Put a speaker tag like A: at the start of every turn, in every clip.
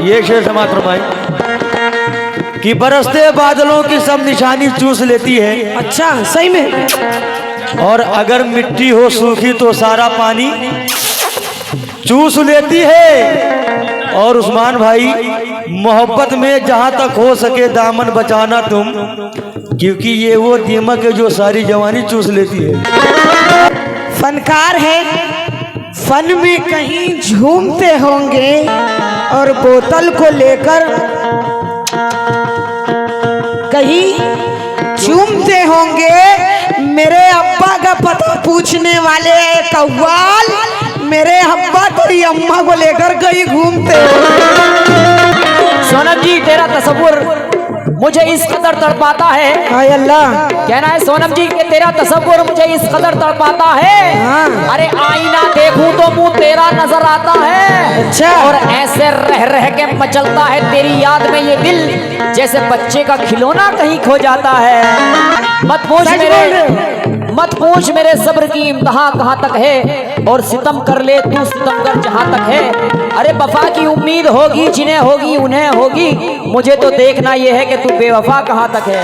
A: ये शेर समाप्त फरमाए कि बरसते बादलों की सब निशानी चूस लेती है।
B: अच्छा सही में।
A: और अगर मिट्टी हो सूखी तो सारा पानी चूस लेती है। और उस्मान भाई, मोहब्बत में जहां तक हो सके दामन बचाना तुम, क्योंकि ये वो दीमक है जो सारी जवानी चूस लेती है।
B: फनकार है, फन में कहीं झूमते होंगे और बोतल को लेकर कहीं झूमते होंगे। मेरे अब्बा का पता पूछने वाले कव्वाल, मेरे अब्बा तेरी अम्मा को लेकर कहीं घूमते हो।
C: सोनम जी, तेरा तसव्वुर मुझे इस कदर तड़पाता है।
B: हाय अल्लाह।
C: कहना है सोनम जी कि तेरा तसव्वुर मुझे इस कदर तड़पाता है।
B: हाँ।
C: अरे आईना देखूं तो मुंह तेरा नजर आता है।
B: अच्छा।
C: और ऐसे रह रह के मचलता है तेरी याद में ये दिल, जैसे बच्चे का खिलौना कहीं खो जाता है। मत पूछ मेरे सब्र की इम्तिहान कहाँ तक है, और सितम कर ले तू सितम कर जहाँ तक है। अरे वफा की उम्मीद होगी जिन्हें होगी उन्हें होगी, मुझे तो देखना यह है कि तू बेवफा कहाँ तक है।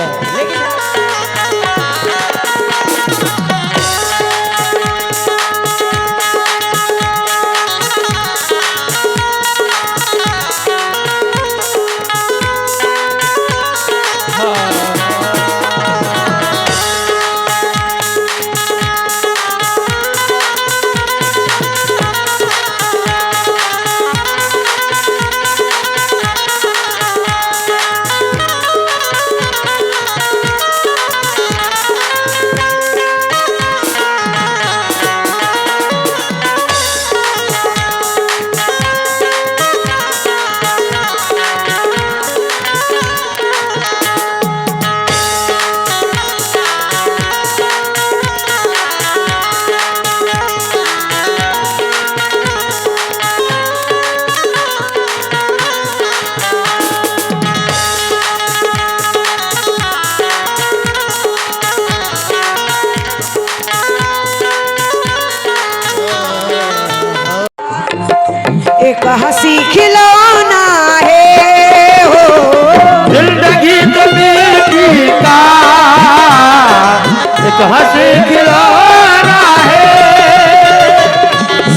B: एक हंसी खिलौना है हो,
A: जिंदगी तो मिट्टी का एक हंसी खिलौना है।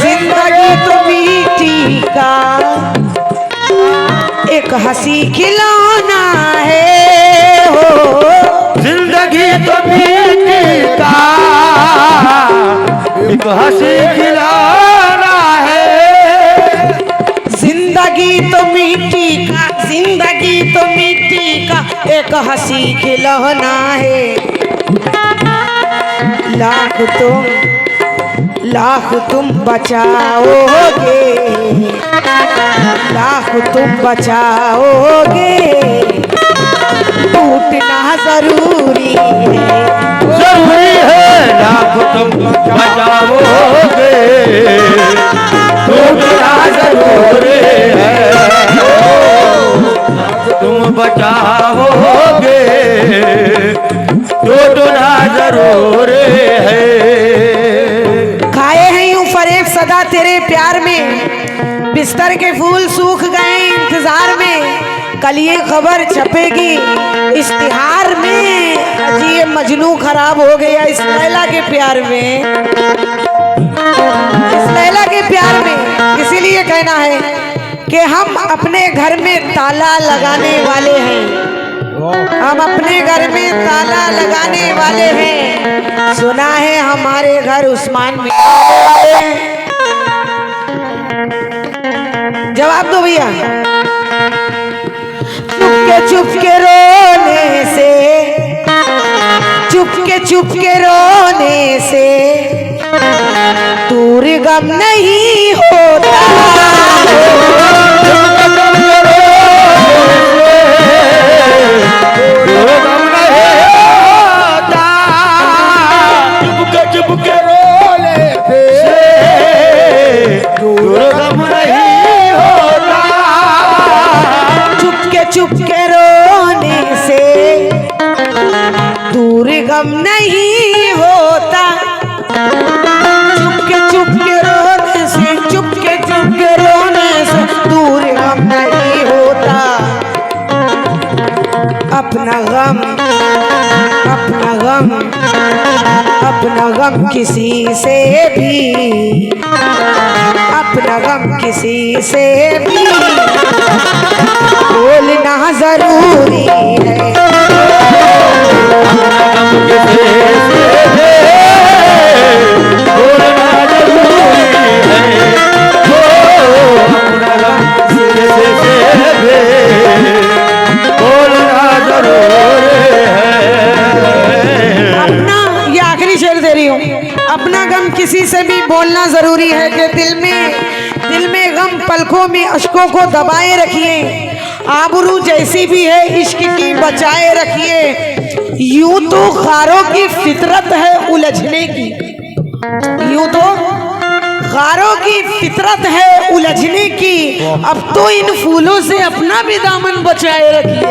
B: जिंदगी तो मिट्टी का एक हंसी खिलौना है हो।
A: जिंदगी तो मिट्टी का एक हंसी खिलौना है।
B: जिंदगी तो मिट्टी का, जिंदगी तो मिट्टी का एक हंसी खिलौना है। लाख तुम बचाओगे, लाख तुम बचाओगे, टूटना जरूरी है।
A: जरूरी है लाख तुम बचाओगे, टूटना जरूरी है। तुम बचाओगे, टूटना जरूरी है।
B: खाए हैं यूं फरेब सदा तेरे प्यार में, बिस्तर के फूल सूख गए इंतजार में। कल ये खबर छपेगी इश्तिहार में, अजी ये मजनू खराब हो गया इस लैला के प्यार में, इस लैला के प्यार में। इसीलिए कहना है कि हम अपने घर में ताला लगाने वाले हैं, हम अपने घर में ताला लगाने वाले हैं। सुना है हमारे घर उस्मान भी आने वाले हैं। जवाब दो भैया। चुपके रोने से, चुपके रोने से दूर गम नहीं होता।
A: चुपके रोने से दूर गम नहीं होता।
B: चुपके रोने से दूर गम नहीं होता। चुपके रोने से, चुपके रोने से अपना गम किसी से भी, अपना गम किसी से भी बोलना जरूरी है। अपना गम किसी से भी बोलना जरूरी है कि दिल में गम, पलकों में अश्कों को दबाए रखिए। आबरू जैसी भी है इश्क की बचाए रखिए। यूं तो खारों की फितरत है उलझने की, यूं तो खारों की फितरत है उलझने की। अब तो इन फूलों से अपना भी दामन बचाए रखिए।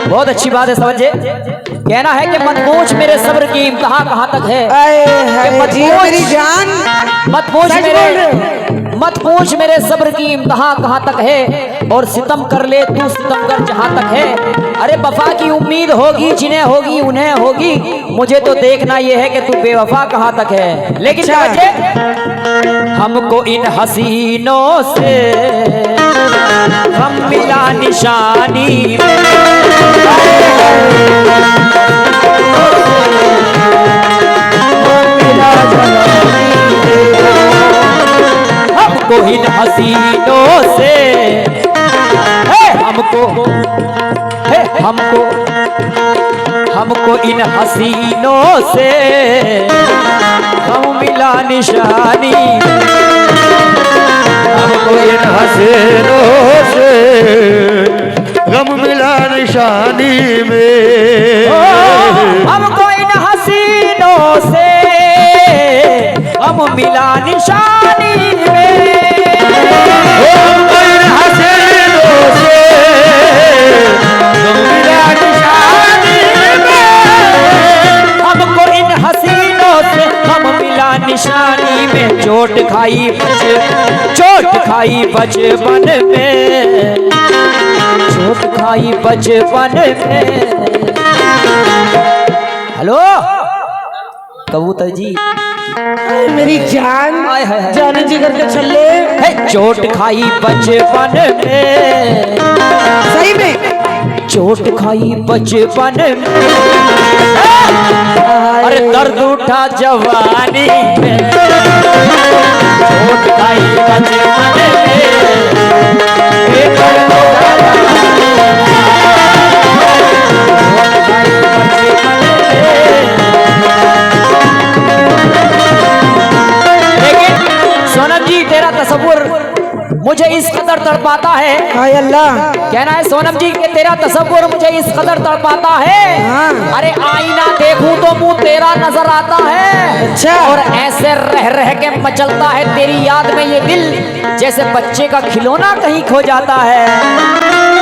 C: बहुत अच्छी बात है, समझे। कहना है कि मत पूछ मेरे सब्र की इम्तिहान कहाँ तक है।
B: मेरी जान
C: मत पूछ मेरे सब्र की इम्तिहान कहाँ तक है। और सितम कर ले तू सितमगर जहाँ तक है। अरे वफा की उम्मीद होगी जिन्हें होगी उन्हें होगी, मुझे तो देखना यह है कि तू बेवफा कहाँ तक है। लेकिन समझे, हमको इन हसीनों से हम मिला निशानी हमको इन हसीनों से हमको इन हसीनों से हम मिला निशानी।
A: हमको इन हसीनों से गम मिला निशानी में।
C: हमको इन हसीनों से हम मिला निशानी में।
A: हमको इन हसीनों से गम मिला निशानी में।
C: हमको इन हसीनों से हम मिला निशानी में। चोट खाई बचपन में, चोट खाई बचपन में। हेलो कबूतर जी,
B: मेरी जान जाने जी करके चले।
C: चोट खाई बचपन में,
B: सही में
C: चोट खाई बचपन में। अरे दर्द उठा जवानी में, चोट खाई बचपन में। लेकिन सोनम जी तेरा तस्वुर मुझे इस कदर तड़पाता है।
B: हाय अल्लाह,
C: कहना है सोनम जी के तेरा तस्वुर मुझे इस कदर तड़पाता है। अरे आईना देखूं तो मुंह तेरा नजर आता है।
B: अच्छा।
C: और ऐसे रह रह के मचलता है तेरी याद में ये दिल, जैसे बच्चे का खिलौना कहीं खो जाता है।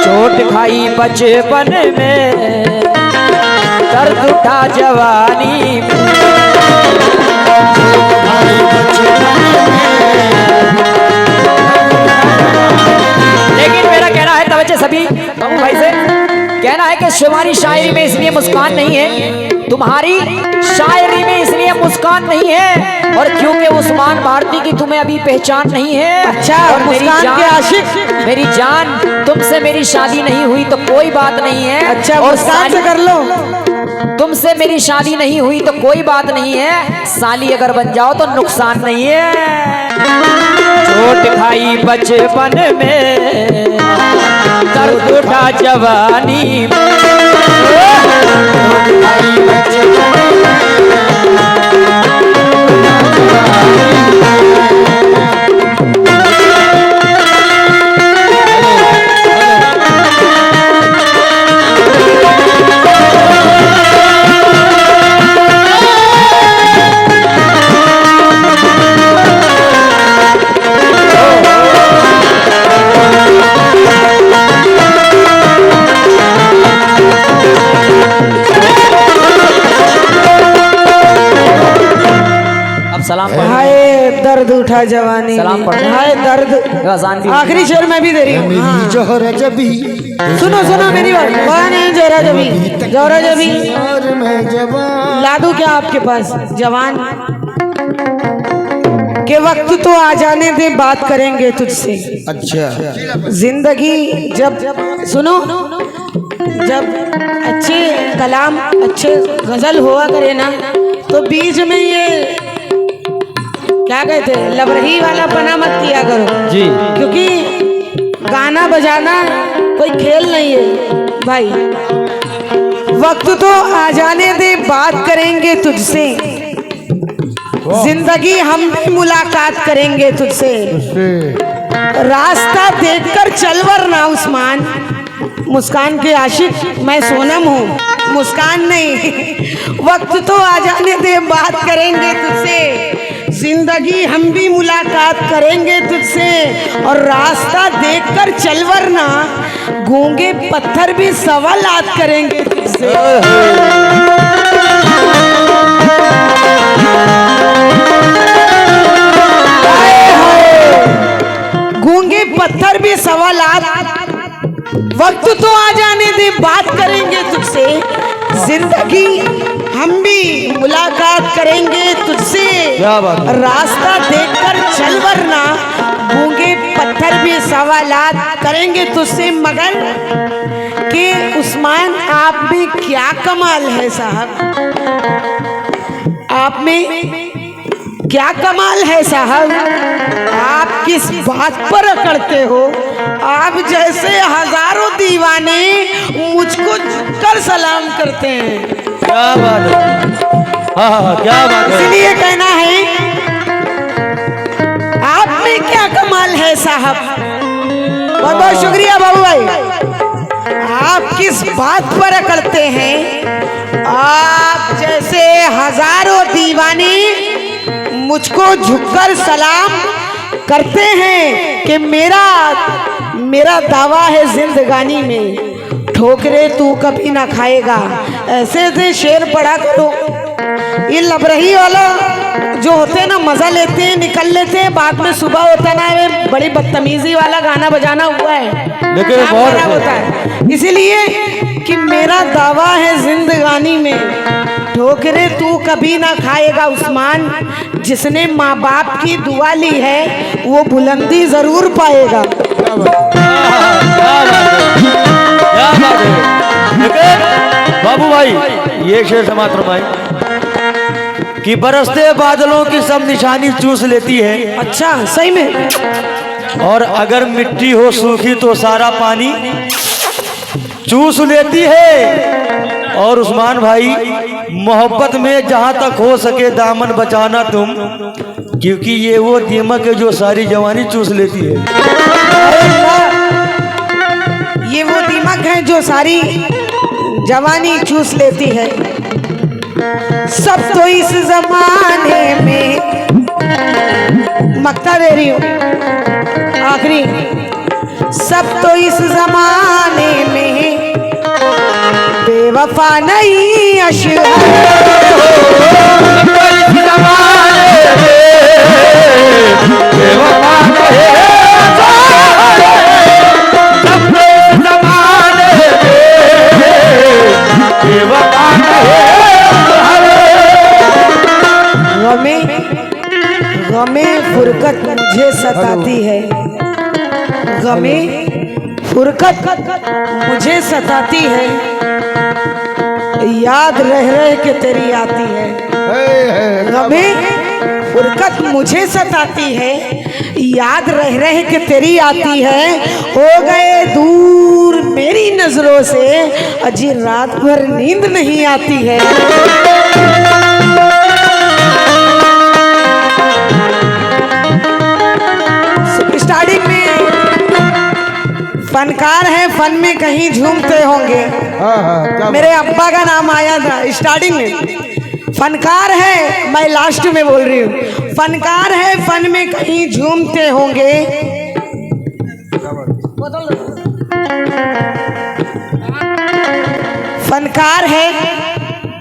C: चोट खाई बचपन में, दर्द उठा जवानी में। लेकिन मेरा कहना है तवज्जो सभी बाबू भाई से, कहना है कि तुम्हारी शायरी में इसलिए मुस्कान नहीं है, तुम्हारी शायरी में इसलिए मुस्कान नहीं है और क्योंकि उस्मान भारती की तुम्हें अभी पहचान नहीं है।
B: अच्छा,
C: और मेरी जान तुमसे मेरी शादी नहीं हुई तो कोई बात नहीं है।
B: अच्छा,
C: और
B: मुस्कान से कर लो।
C: तुमसे मेरी शादी नहीं हुई तो कोई बात नहीं है, साली अगर बन जाओ तो नुकसान नहीं है। चोट खाई बचपन में, दर्द उठा जवानी में। सलाम पढ़
B: हाय दर्द उठा जवानी
C: सलाम पढ़।
B: हाय दर्द।
C: आसान भी
B: आखिरी शेर मैं भी दे रही हूँ। हाँ।
D: जोहरा जबी
B: सुनो सुनो मेरी बात। वहाँ नहीं जोरा जबी, जोरा जबी
D: और मैं जवान।
B: ला दूं क्या आपके पास जवान के वक्त तो आ जाने दे, बात करेंगे तुझसे।
D: अच्छा
B: जिंदगी जब सुनो, जब अच्छे कलाम अच्छे गजल हुआ करे ना, तो बीच में ये क्या कहते हैं लबरही वाला पना मत किया करो
A: जी।
B: क्योंकि गाना बजाना कोई खेल नहीं है भाई। वक्त तो आ जाने दे, बात करेंगे तुझसे। जिंदगी हम भी मुलाकात करेंगे तुझसे। रास्ता देखकर चल वरना उस्मान। मुस्कान के आशिक मैं सोनम हूँ, मुस्कान नहीं। वक्त तो आ जाने दे, बात करेंगे तुझसे। जिंदगी हम भी मुलाकात करेंगे तुझसे। और रास्ता देखकर चल वरना गूंगे पत्थर भी सवालात करेंगे तुझसे। गूंगे पत्थर भी सवालात। वक्त तो आ जाने दे, बात करेंगे तुझसे। जिंदगी हम भी मुलाकात करेंगे तुझसे।
A: क्या बात है।
B: रास्ता देखकर चल वरना गूंगे पत्थर भी सवालात करेंगे तुझसे। मगर कि उस्मान आप में क्या कमाल है साहब, आप में क्या कमाल है साहब। आप किस बात पर अकड़ते हो। आप जैसे हजारों दीवाने मुझको झुककर सलाम करते हैं।
A: क्या बात है। हाँ हाँ क्या बात है।
B: इसलिए कहना है आप में क्या कमाल है साहब। बहुत बहुत शुक्रिया बाबू भाई। आप किस बात पर अकड़ते हैं। आप जैसे हजारों दीवाने मुझको झुककर सलाम करते हैं कि मेरा दावा है जिंदगानी में ठोकरे तू कभी ना खाएगा। ऐसे ऐसे शेर पढ़ा करो। ये लबरही वाला जो होते हैं ना, मजा लेते हैं, निकल लेते हैं, बाद में सुबह होता ना वे बड़ी बदतमीजी वाला गाना बजाना हुआ है,
A: लेकिन
B: काम
A: बहुत
B: खराब होता है। इसीलिए कि मेरा दावा है जिंदगानी में ठोकरे तू कभी ना खाएगा उस्मान। जिसने माँ बाप की दुआ ली है वो बुलंदी जरूर पाएगा।
A: क्या बात है। लेकिन बाबू भाई ये शेर समाप्त फरमाए कि बरसते बादलों की सब निशानी चूस लेती है।
B: अच्छा सही में।
A: और अगर मिट्टी हो सूखी तो सारा पानी चूस लेती है। और उस्मान भाई मोहब्बत में जहां तक हो सके दामन बचाना तुम, क्योंकि ये वो दीमक है जो सारी जवानी चूस लेती है।
B: ये वो दीमक है जो सारी जवानी चूस लेती है। सब तो इस जमाने में मक्ता दे रही हूँ आखिरी। सब तो इस जमाने में बेवफा नहीं अशहर। गमे फुरकत मुझे सताती है। गमे फुरकत मुझे सताती है। याद रह रह के तेरी आती है। गमे फुरकत मुझे सताती है। याद रह रह के तेरी आती है। हो गए दूर मेरी नजरों से, अजी रात भर नींद नहीं आती है। स्टार्टिंग में फनकार है, फन में कहीं झूमते होंगे। मेरे अब्बा का नाम आया था स्टार्टिंग में। फनकार है, मैं लास्ट में बोल रही हूँ। फनकार है, फन में कहीं झूमते होंगे। फनकार है,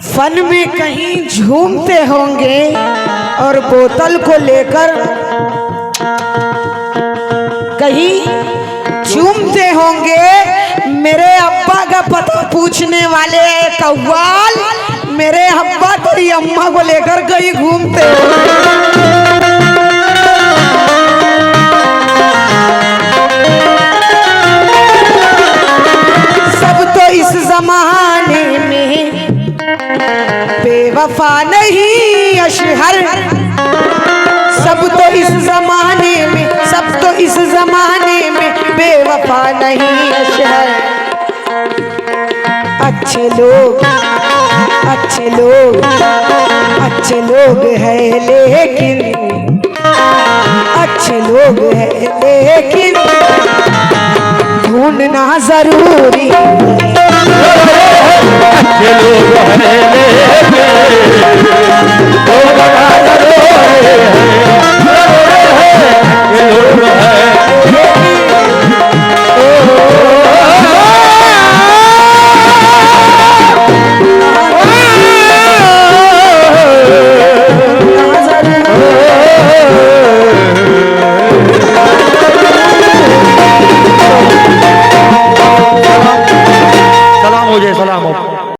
B: फन में कहीं झूमते होंगे। और बोतल को लेकर कहीं चूमते होंगे। मेरे अब्बा का पता पूछने वाले कव्वाल, मेरे अब्बा तेरी अम्मा को लेकर कहीं घूमते होंगे। सब तो इस जमाने में बेवफा नहीं अशहर, सब तो इस जमाने में, सब तो इस जमाने में बेवफा नहीं अशहर। अच्छे लोग, अच्छे लोग, अच्छे लोग हैं लेकिन, अच्छे लोग हैं लेकिन ढूंढना जरूरी है।
A: अच्छे लोग हैं लेकिन ढूंढना जरूरी है।